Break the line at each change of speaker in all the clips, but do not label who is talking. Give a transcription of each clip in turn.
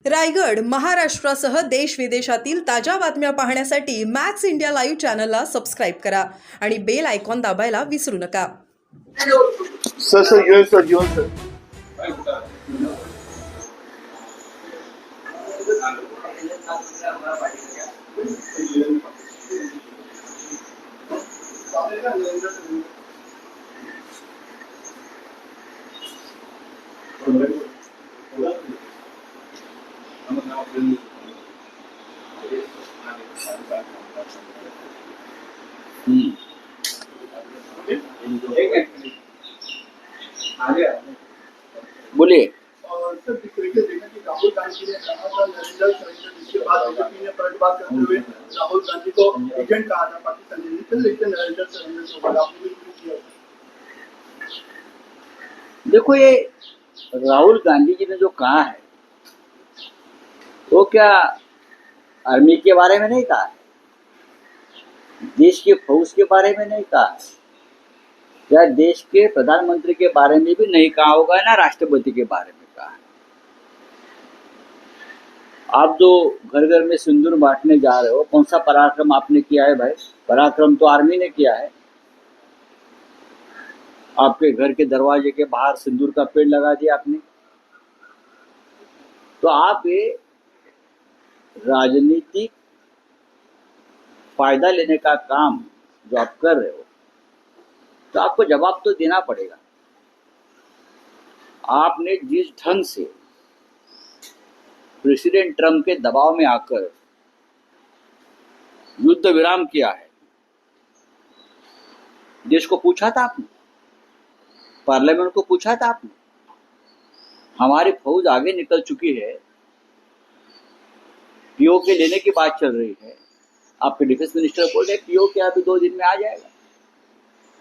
रायगड, महाराष्ट्रासह देश विदेशातील ताज्या बातम्या पाहण्यासाठी मॅक्स इंडिया लाईव्ह चॅनलला सबस्क्राईब करा आणि बेल आयकॉन दाबायला विसरू नका.
सर येऊन सर जेवण सर.
बोलिए.
सर देखा कि राहुल गांधी ने कहा था नरेंद्र सरेंडर जिसके बाद बीजेपी ने पलटवार करते हुए राहुल गांधी को एजेंट कहा था पाकिस्तान ने, लेकिन नरेंद्र सरेंडर को बाद आपने भी किया.
देखो, ये राहुल गांधी जी ने जो कहा है वो क्या आर्मी के बारे में नहीं कहा है, देश के फौज के बारे में नहीं कहा है, या देश के प्रधानमंत्री के बारे में भी नहीं कहा होगा, ना राष्ट्रपति के बारे में कहा है. आप जो घर घर में सिंदूर बांटने जा रहे हो, कौन सा पराक्रम आपने किया है भाई? पराक्रम तो आर्मी ने किया है. आपके घर के दरवाजे के बाहर सिंदूर का पेड़ लगा दिया आपने. तो आप ये राजनीतिक फायदा लेने का काम जो आप कर रहे हो, तो आपको जवाब तो देना पड़ेगा. आपने जिस ढंग से प्रेसिडेंट ट्रम्प के दबाव में आकर युद्ध विराम किया है, देश को पूछा था आपने, पार्लियामेंट को पूछा था आपने. हमारी फौज आगे निकल चुकी है, पीओके लेने की बात चल रही है. आपके डिफेंस मिनिस्टर बोल रहे पीओके अभी 2 दिन में आ जाएगा,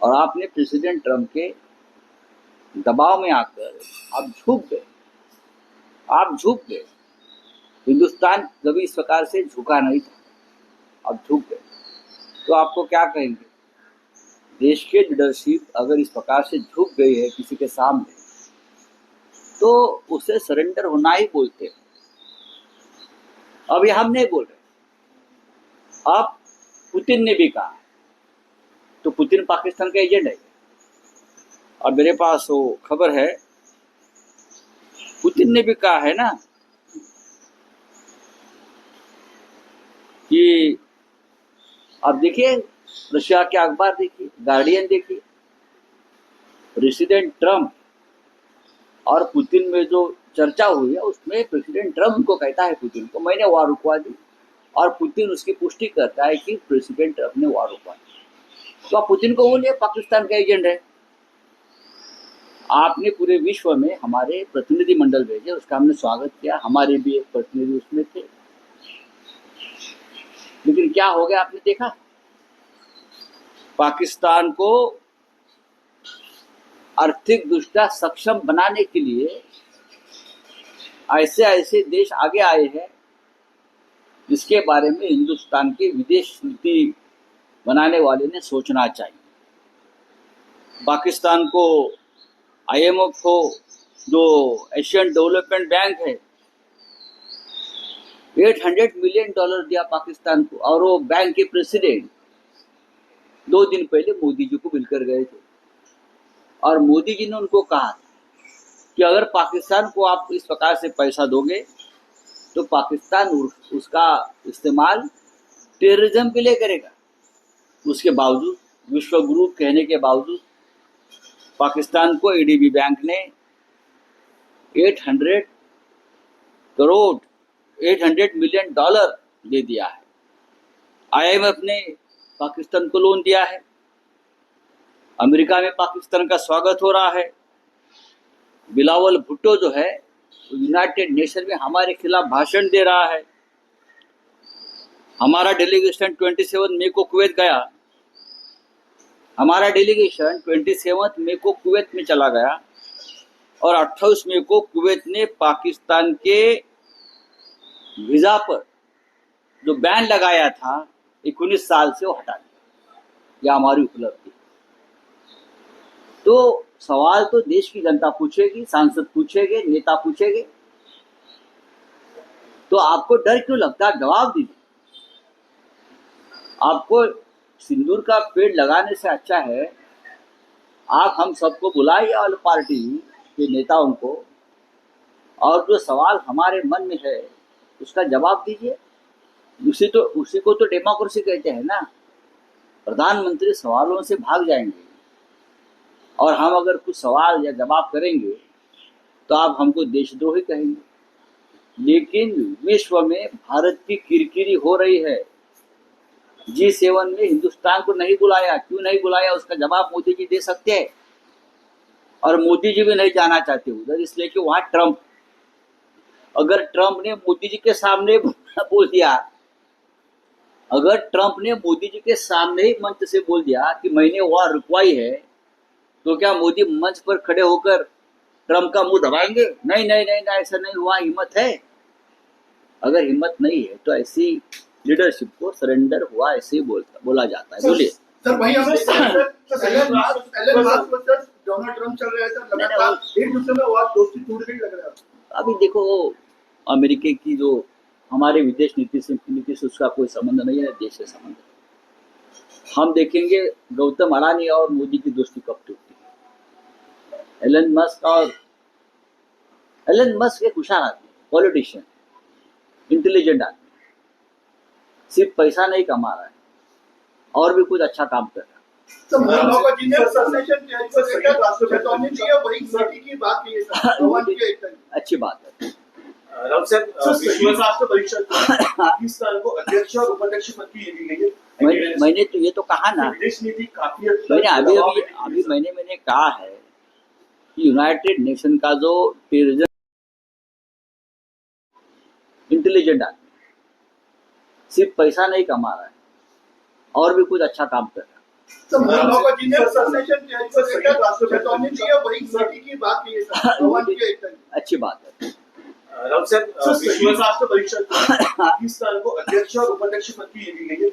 और आपने प्रेसिडेंट ट्रम्प के दबाव में आकर आप झुक गए. आप झुक गए. हिंदुस्तान कभी इस प्रकार से झुका नहीं था, आप झुक गए. तो आपको क्या कहेंगे? देश के लीडरशिप अगर इस प्रकार से झुक गई है किसी के सामने, तो उसे सरेंडर होना ही बोलते हैं. अभी हम नहीं बोल रहे, अब पुतिन ने भी कहा. तो पुतिन पाकिस्तान का एजेंट है. और मेरे पास वो खबर है, पुतिन ने भी कहा है ना कि आप देखिए, रशिया के अखबार देखिए, गार्डियन देखिए, प्रेसिडेंट ट्रम्प और पुतिन में जो चर्चा हुई है उसमें प्रेसिडेंट ट्रम्प को कहता है पुतिन को, मैंने वार रुकवा दी, और पुतिन उसकी पुष्टि करता है कि प्रेसिडेंट ट्रम्प ने वार रुकवा दी. तो आप पुतिन को बोलिए पाकिस्तान का एजेंट है. आपने पूरे विश्व में हमारे प्रतिनिधि मंडल भेजे, उसका हमने स्वागत किया, हमारे भी एक प्रतिनिधि उसमें थे. लेकिन क्या हो गया आपने देखा? पाकिस्तान को आर्थिक दृष्टया सक्षम बनाने के लिए ऐसे ऐसे देश आगे आए हैं जिसके बारे में हिंदुस्तान की विदेश नीति बनाने वाले ने सोचना चाहिए. पाकिस्तान को IMF को, जो एशियन डेवलपमेंट बैंक है, $800 मिलियन दिया पाकिस्तान को, और वो बैंक के प्रेसिडेंट 2 दिन पहले मोदी जी को मिलकर गए थे. और मोदी जी ने उनको कहा कि अगर पाकिस्तान को आप इस प्रकार से पैसा दोगे तो पाकिस्तान उसका इस्तेमाल टेररिज्म के लिए करेगा. उसके बावजूद, विश्व गुरु कहने के बावजूद, पाकिस्तान को ADB बैंक ने 800 मिलियन दे दिया है. IMF ने पाकिस्तान को लोन दिया है. अमेरिका में पाकिस्तान का स्वागत हो रहा है. बिलावल भुट्टो जो है यूनाइटेड नेशन में हमारे खिलाफ भाषण दे रहा है. हमारा डेलीगेशन 27 मई को कुवैत गया. हमारा डेलीगेशन 27 मई को कुवैत में चला गया, और 28 मई को कुवैत ने पाकिस्तान के वीजा पर जो बैन लगाया था 19 साल से, वो हटा दिया. यह हमारी उपलब्धि. तो सवाल तो देश की जनता पूछेगी, सांसद पूछेंगे, नेता पूछेंगे. तो आपको डर क्यों लगता है? जवाब दीजिए। आपको सिंदूर का पेड़ लगाने से अच्छा है आप हम सबको बुलाइए ऑल पार्टी के नेताओं को, और जो सवाल हमारे मन में है उसका जवाब दीजिए। उसी को तो डेमोक्रेसी कहते हैं ना। प्रधानमंत्री सवालों से भाग जाएंगे और हम अगर कुछ सवाल या जवाब करेंगे तो आप हमको देशद्रोही कहेंगे। लेकिन विश्व में भारत की किरकिरी हो रही है। G7 में हिंदुस्तान को नहीं बुलाया, क्यों नहीं बुलाया उसका जवाब मोदी जी दे सकते हैं। और मोदी जी भी नहीं जाना चाहते उधर, इसलिए कि वहां ट्रंप, अगर ट्रंप ने मोदी जी के सामने बोल दिया, अगर ट्रंप ने मोदी जी के सामने ही मंच से बोल दिया कि मैंने वहां रुकवाई है, तो क्या मोदी मंच पर खड़े होकर ट्रंप का मुंह दबाएंगे? नहीं नहीं नहीं नहीं, ऐसा नहीं हुआ, हिम्मत है। अगर हिम्मत नहीं है तो ऐसी लीडरशिप को सरेंडर हुआ ऐसे ही बोला जाता है। बोलिए
सर। वही हमें Elon Musk versus Donald Trump चल रहा है सर, लगातार एक दूसरे में वो दोस्ती टूट गई लग रहा है।
अभी देखो, अमेरिका की जो हमारे विदेश नीति से उसका कोई संबंध नहीं है, देश से संबंध है। हम देखेंगे गौतम अडानी और मोदी की दोस्ती कब टूटती है। एलन मस्क एक होशियार आदमी, पॉलिटिशियन, इंटेलिजेंट आदमी, सिर्फ पैसा नहीं कमा रहा है और भी कुछ अच्छा काम कर रहा है।
तो मोदी जी ने ससेशन तैयारी को लेकर राष्ट्रपति जी वही नीति की बात की है सर।
अच्छी बात है।
राउत साहब, विश्व राष्ट्र परिषद पाकिस्तान को अध्यक्ष और उपाध्यक्ष पद की दी गई है।
मैंने तो ये तो कहा ना,
विदेश नीति काफी
मैंने कहा है कि यूनाइटेड नेशन का जो टेररिज्म, इंटेलिजेंट आदमी, सिर्फ पैसा नहीं कमा रहा है और भी कुछ अच्छा काम कर रहा है।
तो मोदी जी ने ससेशन तैयारी को लेकर राष्ट्रपति जी वही नीति की बात की है सर।
अच्छी बात है।
राउत साहब, विश्व राष्ट्र परिषद पाकिस्तान को अध्यक्ष और उपाध्यक्ष पद की दी गई है।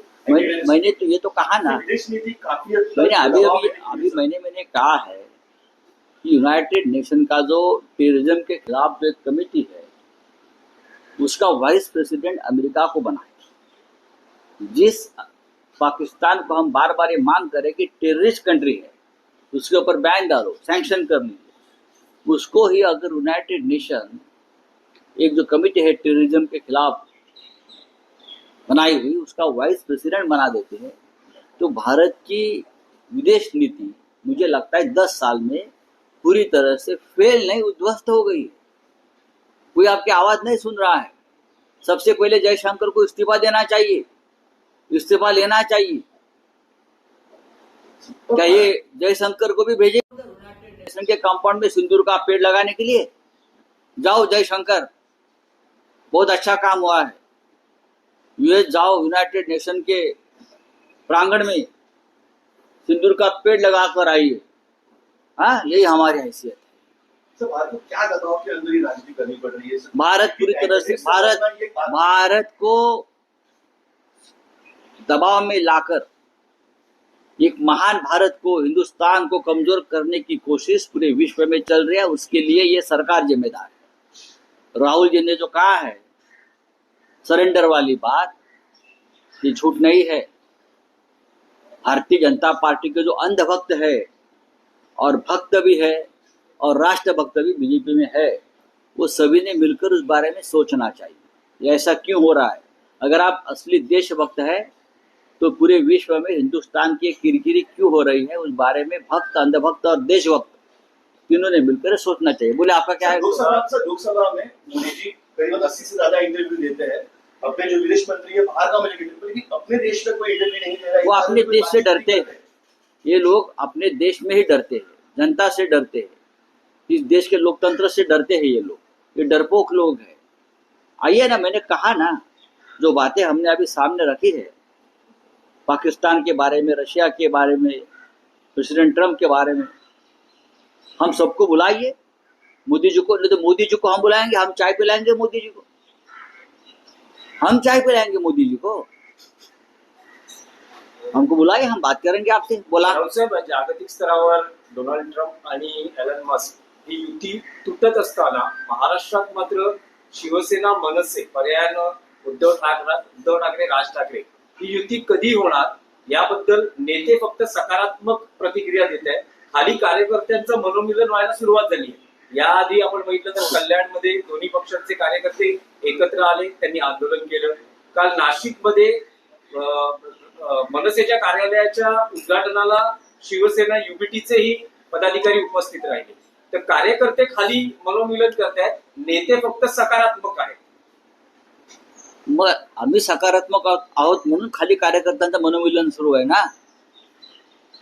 मैंने तो ये तो कहा ना,
विदेश नीति काफी
मैंने कहा है कि यूनाइटेड नेशन का जो टेररिज्म के खिलाफ जो एक कमेटी है उसका वाइस प्रेसिडेंट अमेरिका को बनाए। जिस पाकिस्तान को हम बार बार ये मांग करें कि टेररिस्ट कंट्री है, उसके ऊपर बैन डालो, सैंक्शन कर लीजिए, उसको ही अगर यूनाइटेड नेशन एक जो कमेटी है टेररिज्म के खिलाफ बनाई हुई, उसका वाइस प्रेसिडेंट बना देते हैं, तो भारत की विदेश नीति मुझे लगता है 10 साल में पूरी तरह से फेल नहीं, उद्ध्वस्त हो गई। कोई आपकी आवाज नहीं सुन रहा है। सबसे पहले जयशंकर को इस्तीफा देना चाहिए, इस्तीफा लेना चाहिए। क्या ये जयशंकर को भी भेजे यूनाइटेड नेशन के कंपाउंड में सिंदूर का पेड़ लगाने के लिए? जाओ जयशंकर, बहुत अच्छा काम हुआ है। यूएस जाओ, यूनाइटेड नेशन के प्रांगण में सिंदूर का पेड़ लगा कर आइए। हाँ, यही हमारी हैसियत है।
भारत को क्या दबाव के अंदर ही राजनीति करनी पड़ रही है?
भारत पूरी तरह से भारत को दबाव में लाकर एक महान भारत को, हिंदुस्तान को कमजोर करने की कोशिश पूरे विश्व में चल रही है। उसके लिए ये सरकार जिम्मेदार है। राहुल जी ने जो कहा है सरेंडर वाली बात, ये झूठ नहीं है। भारतीय जनता पार्टी के जो अंधभक्त है और भक्त भी है और राष्ट्रभक्त भी बीजेपी में है, वो सभी ने मिलकर उस बारे में सोचना चाहिए ये ऐसा क्यों हो रहा है। अगर आप असली देशभक्त है तो पूरे विश्व में हिंदुस्तान की किरकिरी क्यों हो रही है, उस बारे में भक्त, अंधभक्त और देशभक्त तीनों ने मिलकर सोचना चाहिए। बोले आपका क्या है?
लोकसभा में मोदी जी करीबन 80 से ज्यादा इंटरव्यू देते हैं। अपने जो विदेश मंत्री है बाहर का लेकिन अपने देश में कोई इंटरव्यू नहीं दे रहा है।
वो अपने देश से डरते हैं। ये लोग अपने देश में ही डरते हैं, जनता से डरते हैं, इस देश के लोकतंत्र से डरते हैं। ये लोग, ये डरपोक लोग हैं। आइए ना, मैंने कहा ना, जो बातें हमने अभी सामने रखी है पाकिस्तान के बारे में, रशिया के बारे में, प्रेसिडेंट ट्रंप के बारे में, हम सबको बुलाइए। मोदी जी को, नहीं तो मोदी जी को हम बुलाएंगे, हम चाय पिलाएंगे मोदी जी को, हम चाय पिलाएंगे मोदी जी को। हमको बुलाइए, हम बात करेंगे आपसे। बोला
साहेब, जागतिक स्तरावर डोनाल्ड ट्रम्प आणि एलन मस्क ही युती तुटत असताना महाराष्ट्रात मात्र शिवसेना मनसे पर्यायानं उद्धव ठाकरे राज ठाकरे ही युती कधी होणार याबद्दल नेते फक्त सकारात्मक प्रतिक्रिया देत आहेत. खाली कार्यकर्त्यांचं मनोमिलन व्हायला सुरुवात झाली आहे. याआधी आपण बघितलं तर कल्याणमध्ये दोन्ही पक्षांचे कार्यकर्ते एकत्र आले, त्यांनी आंदोलन केलं. काल नाशिकमध्ये मनसेच्या कार्यालयाच्या उद्घाटनाला शिवसेना युबीटीचेही पदाधिकारी उपस्थित राहिले. तर कार्यकर्ते खाली मनोमिलन करतायत, नेते फक्त सकारात्मक आहेत.
मग आम्ही सकारात्मक आहोत म्हणून खाली कार्यकर्त्यांचं मनोमिलन सुरू आहे ना.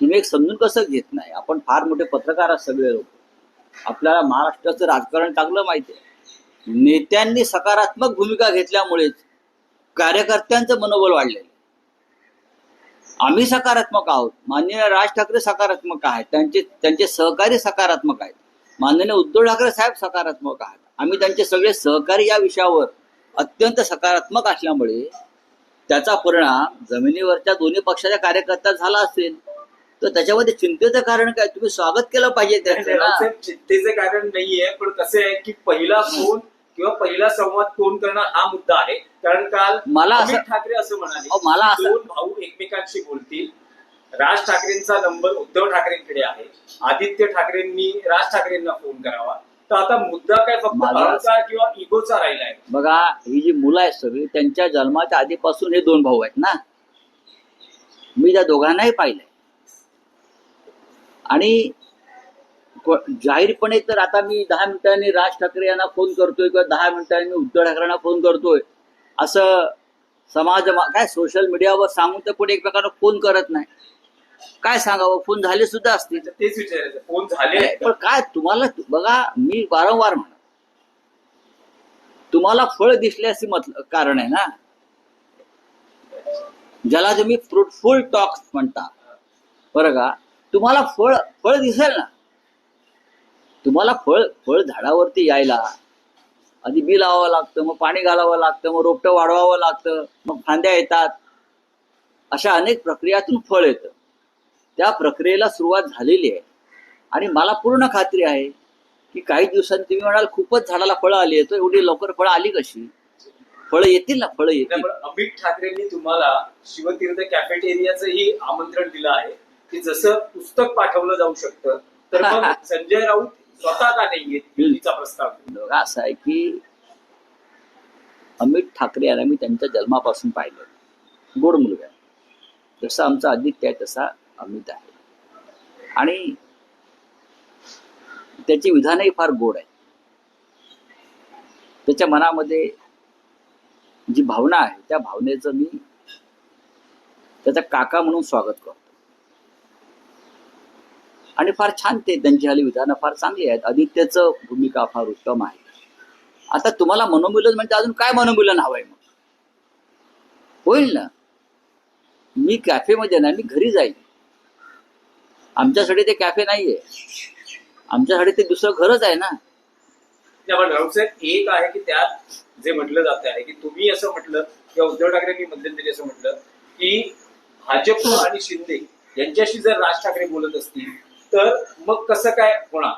तुम्ही एक समजून कसं घेत नाही. आपण फार मोठे पत्रकार आहात सगळे लोक, आपल्याला महाराष्ट्राचं राजकारण चांगलं माहिती आहे. नेत्यांनी सकारात्मक भूमिका घेतल्यामुळेच कार्यकर्त्यांचं मनोबल वाढलेलं. आम्ही सकारात्मक आहोत, माननीय राज ठाकरे सकारात्मक आहेत, त्यांचे सहकारी सकारात्मक आहेत, माननीय उद्धव ठाकरे साहेब सकारात्मक आहेत. आम्ही त्यांचे सगळे सहकारी या विषयावर अत्यंत सकारात्मक असल्यामुळे त्याचा परिणाम जमिनीवरच्या दोन्ही पक्षाच्या कार्यकर्त्यात झाला असेल तर त्याच्यामध्ये चिंतेचं कारण काय? तुम्ही स्वागत केलं पाहिजे त्याचं ना.
चिंतेचे कारण नाहीये, पण कसं आहे की पहिला फोन किंवा पहिला संवाद कोण करणार हा मुद्दा आहे. कारण काल अमित ठाकरे असं म्हणाले, दोन भाऊ एकमेकांशी बोलतील. राज ठाकरेंचा नंबर उद्धव ठाकरेंकडे आहे, आदित्य ठाकरेंनी राज ठाकरेंना फोन करावा. तर आता मुद्दा काय फक्त अहंकार किंवा इगोचा राहिलाय?
बघा, ही जी मुलं आहेत सगळी त्यांच्या जन्माच्या आधीपासून हे दोन भाऊ आहेत ना. मी त्या दोघांनाही पाहिलंय आणि जाहीरपणे तर आता मी 10 मिनिटांनी राज ठाकरे यांना फोन करतोय किंवा 10 मिनिटांनी उद्धव ठाकरेंना फोन करतोय असं काय सोशल मीडियावर सांगून तर पुढे एकमेकांना फोन करत नाही. काय सांगावं, फोन झाले सुद्धा असतील.
तेच विचारायचं, फोन झाले
पण काय तुम्हाला बघा, मी वारंवार म्हणा, तुम्हाला फळ दिसल्याचे कारण आहे ना, ज्याला तुम्ही फ्रुटफुल टॉक्स म्हणता. बरं का, तुम्हाला फळ दिसेल ना. तुम्हाला फळ झाडावरती यायला आधी बी लावावं लागतं, मग पाणी घालावं लागतं, मग रोपटं वाढवावं लागतं, मग फांद्या येतात. अशा अनेक प्रक्रियातून फळ येतं. त्या प्रक्रियेला सुरुवात झालेली आहे आणि मला पूर्ण खात्री आहे की काही दिवसांनी तुम्ही म्हणाल खूपच झाडाला फळं आली आहेत, एवढी लवकर फळं आली कशी? फळं येतील ना, फळं येतील.
अमित ठाकरेंनी तुम्हाला शिवतीर्थ कॅफेटेरियाचंही आमंत्रण दिलं आहे की जसं पुस्तक पाठवलं जाऊ शकतं, तर मग संजय राऊत स्वतः का नाही येत युतीचा प्रस्ताव?
असं आहे की अमित ठाकरे याला मी त्यांच्या जन्मापासून पाहिलं, गोड मुलगा आहे. जसं आमचा आदित्य आहे तसा अमित आहे आणि त्याची विधानही फार गोड आहे. त्याच्या मनामध्ये जी भावना आहे त्या भावनेचं मी त्याचा काका म्हणून स्वागत करतो आणि फार छान त्यांची हल्ली विधानं फार चांगली आहेत. आदित्यचं भूमिका फार उत्तम आहे. आता तुम्हाला मनोमिलन म्हणजे अजून काय मनोमिलन हवंय? मग होईल ना. मी कॅफेमध्ये नाही, मी घरी जाईल. आमच्यासाठी ते कॅफे नाहीये, आमच्यासाठी ते दुसरं घरच आहे ना.
पण राऊत साहेब, एक आहे की त्यात जे म्हटलं जात आहे की तुम्ही असं म्हटलं किंवा उद्धव ठाकरेंनी मध्यंतरी असं म्हटलं की भाजप आणि शिंदे यांच्याशी जर राज ठाकरे बोलत असतील तर मग कसं काय होणार?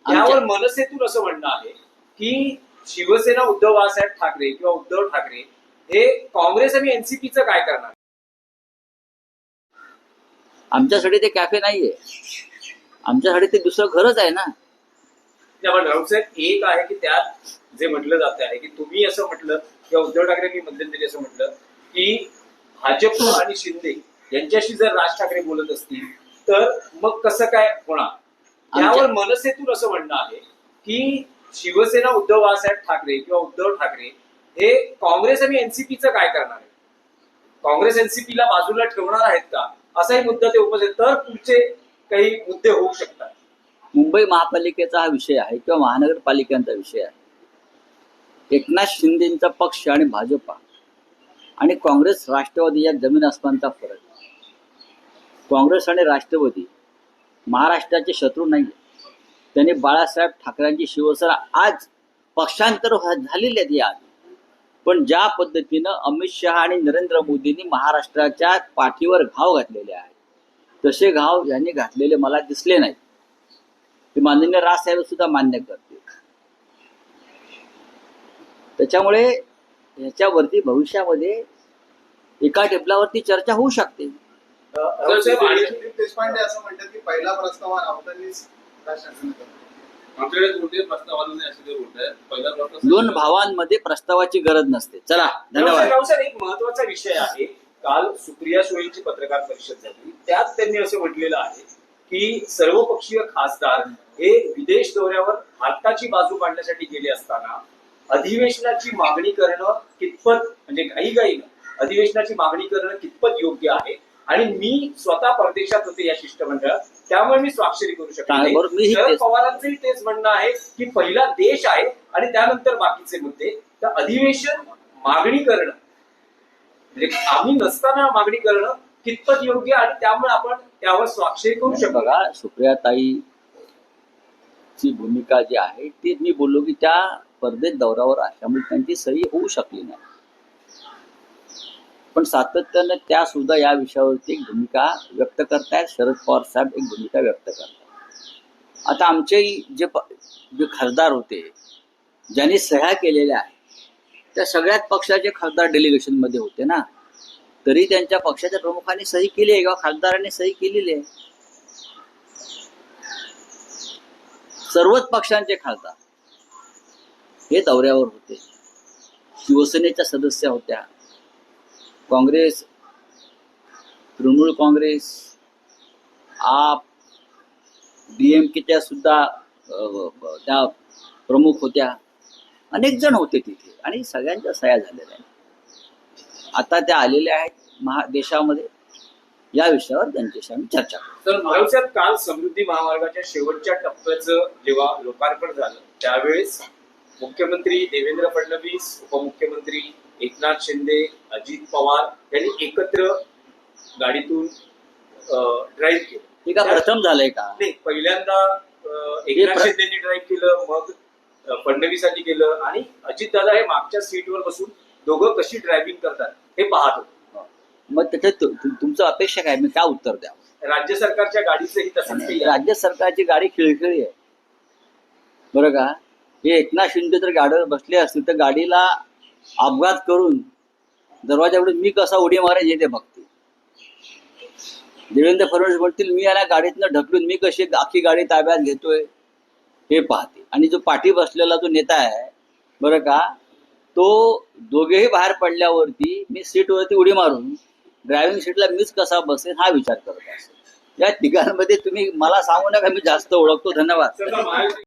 यावर मनसेतून असं म्हणणं आहे की शिवसेना उद्धव बाळासाहेब ठाकरे किंवा उद्धव ठाकरे हे काँग्रेस आणि एनसीपीचं काय करणार?
आमच्यासाठी ते कॅफे नाहीये, आमच्यासाठी ते दुसरं घरच आहे ना.
पण राऊत साहेब, एक आहे की त्यात जे म्हटलं जात आहे की तुम्ही असं म्हटलं किंवा उद्धव ठाकरेंनी मध्यंतरी असं म्हटलं की भाजप आणि शिंदे यांच्याशी जर राज ठाकरे बोलत असतील तर मग कसं काय होणार? यावर मनसेतून असं म्हणणं आहे की शिवसेना उद्धव बाळासाहेब ठाकरे किंवा उद्धव ठाकरे हे काँग्रेस आणि एनसीपीचं काय करणार आहे? काँग्रेस एनसीपीला बाजूला ठेवणार आहेत का? असाही मुद्दा ते उपस्थित, तर पुढचे काही मुद्दे होऊ शकतात.
मुंबई महापालिकेचा हा विषय आहे किंवा महानगरपालिकांचा विषय आहे. एकनाथ शिंदेचा पक्ष आणि भाजपा आणि काँग्रेस राष्ट्रवादी या जमीन आसमानचा फरक. काँग्रेस आणि राष्ट्रवादी महाराष्ट्राचे शत्रू नाही. त्यांनी बाळासाहेब ठाकरेंची शिवसेना आज पक्षांतर झालेली आहे यात. पण ज्या पद्धतीनं अमित शहा आणि नरेंद्र मोदींनी महाराष्ट्राच्या पाठीवर घाव घातलेले आहेत तसे घाव यांनी घातलेले मला दिसले नाहीत. ते माननीय राजसाहेब सुद्धा मान्य करते. त्याच्यामुळे ह्याच्यावरती भविष्यामध्ये एका टेबलावरती चर्चा होऊ शकते.
राऊत साहेब, आणि
दिलीप देशपांडे असं म्हणतात की पहिला प्रस्ताव हा राऊतांनीच शासनाने केला.
आमच्याकडे कोणतेही प्रस्ताव आला नाही असे ते बोलत आहेत. पहिला प्रस्ताव
दोन भावांमध्ये प्रस्तावाची गरज नसते. चला, धन्यवाद.
राऊत साहेब, एक महत्वाचा विषय आहे. काल सुप्रिया सुळेंची पत्रकार परिषद झाली, त्यात त्यांनी असं म्हटलेलं आहे की सर्वपक्षीय खासदार हे विदेश दौऱ्यावर भारताची बाजू मांडण्यासाठी गेले असताना अधिवेशनाची मागणी करणं कितपत, म्हणजे घाईघाईनं अधिवेशनाची मागणी करणं कितपत योग्य आहे, आणि मी स्वतः परदेशात होते या शिष्टमंडळात, त्यामुळे मी स्वाक्षरी करू शकतो.
बरोबर, मीही
शरद
तेच.
पवारांचंही तेच म्हणणं आहे की पहिला देश आहे आणि त्यानंतर बाकीचे मुद्दे. तर अधिवेशन मागणी करणं, म्हणजे आम्ही नसताना मागणी करणं कितपत योग्य, आणि त्यामुळे आपण त्यावर स्वाक्षरी करू शकतो.
बघा, सुप्रियाताईची भूमिका जी आहे ती मी बोललो की त्या परदेश दौऱ्यावर असल्यामुळे त्यांची सही होऊ शकली नाही, पण सातत्यानं त्या सुद्धा या विषयावरती एक भूमिका व्यक्त करतायत. शरद पवार साहेब एक भूमिका व्यक्त करतात. आता आमचे जे खासदार होते ज्यांनी सह्या केलेल्या आहेत त्या सगळ्याच पक्षाचे खासदार डेलिगेशनमध्ये होते ना, तरी त्यांच्या पक्षाच्या प्रमुखांनी सही केली आहे किंवा खासदारांनी सही केलेली आहे. सर्वच पक्षांचे खासदार हे दौऱ्यावर होते. शिवसेनेच्या सदस्य होत्या, काँग्रेस, तृणमूल काँग्रेस, आप, DMKच्या सुद्धा त्या प्रमुख होत्या. अनेक जण होते तिथे आणि सगळ्यांच्या सह्या झालेल्या आहेत. आता त्या आलेल्या आहेत देशामध्ये. या विषयावर त्यांच्याशी आम्ही चर्चा करू.
तर राऊत साहेब, काल समृद्धी महामार्गाच्या शेवटच्या टप्प्याचं जेव्हा लोकार्पण झालं त्यावेळेस मुख्यमंत्री देवेंद्र फडणवीस, उपमुख्यमंत्री एकनाथ शिंदे, अजित पवार यांनी एकत्र गाडीतून ड्राईव्ह केलं.
हे का प्रथम झालंय का?
नाही, पहिल्यांदा एकनाथ शिंदेनी ड्राईव्ह केलं, मग फडणवीसांनी केलं, आणि अजितदादा हे मागच्या सीटवर बसून दोघं कशी ड्रायव्हिंग करतात हे पाहत होते.
मग त्याच्यात तुमचं अपेक्षा काय? मी काय उत्तर द्या?
राज्य सरकारच्या गाडीचंही तसंच काही आहे.
राज्य सरकारची गाडी खिळखिळी आहे बरं का. हे एकनाथ शिंदे तर गाडीवर बसले असतील तर गाडीला अपघात करून दरवाजाकडून मी कसा उडी मारायची ते बघते. देवेंद्र फडणवीस म्हणतील मी याला गाडीतनं ढकलून मी कशी आखी गाडी ताब्यात घेतोय हे पाहते. आणि जो पाठी बसलेला जो नेता आहे बरं का, तो दोघेही बाहेर पडल्यावरती मी सीटवरती उडी मारून ड्रायव्हिंग सीटला मीच कसा बसेन हा विचार करत असेल. या तिघांमध्ये तुम्ही मला सांगू नका, मी जास्त ओळखतो. धन्यवाद.
तर